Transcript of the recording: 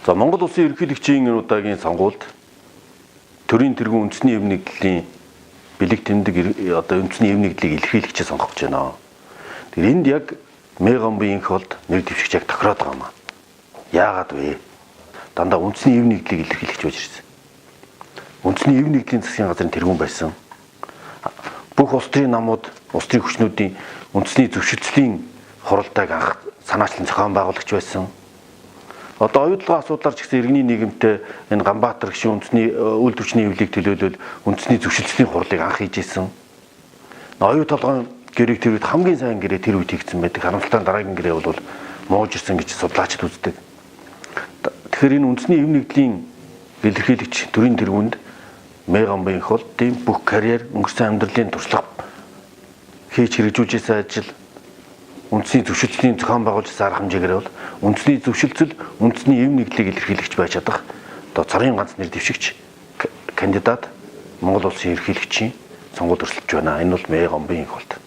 За Монгол Улсын ерөнхийлөгчийн энэ удаагийн сонгуульд төрийн тэргүүн үндэсний эв нэгдлийн бэлэг тэмдэг одоо үндэсний эв нэгдлийг илэрхийлэгчээ сонгох гэж байна. Тэгэхээр энд яг Мегамбын холд нэр дэвшигч яг тохироод байгаа юм аа. Яагаад вэ? Дандаа үндэсний эв нэгдлийг илэрхийлэгч байж ирсэн. Үндэсний эв нэгдлийн засгийн газрын тэргүүн байсан. Бүх улс төрийн намууд, улс төрийн хүчнүүдийн үндэсний зөвшөлтсөлийн хуралдааг анх санаачлан зохион байгуулагч байсан. Одоо оюутлогын асуудлаар ч гэсэн иргэний нийгэмтэй энэ Ганбаатар гişүн үндэсний үйл төвчний эвлийг төлөөлөл үндэсний зөвшөлтсөлийн хурлыг анх хийж исэн. Оюу толгойн гэрээг тэр үед хамгийн сайн гэрээ тэр үед хийгдсэн байдаг. Харамсалтай дараагийн гэрээ бол мууж ирсэн гэж судлаачид үздэг. Тэгэхээр энэ үндэсний эв нэгдлийн илэрхийлэгч төрийн тэргүүнд Мегамбын холдын бүх карьер, өнгөрсөн амьдралын туршлага хийж хэрэгжүүлжсэн ажил үндэсний зөвшөлтсөлийн зохион байгуулалтын арга хэмжээгээр бол үндэсний зөвшөлтсөл үндэсний эв нэгдлийг илэрхийлэгч байж чадах одоо цорын ганц нэр дэвшигч кандидат Монгол улсын ерөнхийлөгчийн сонгуульд өрсөлдөж байна. Энэ бол Мегамбын холд.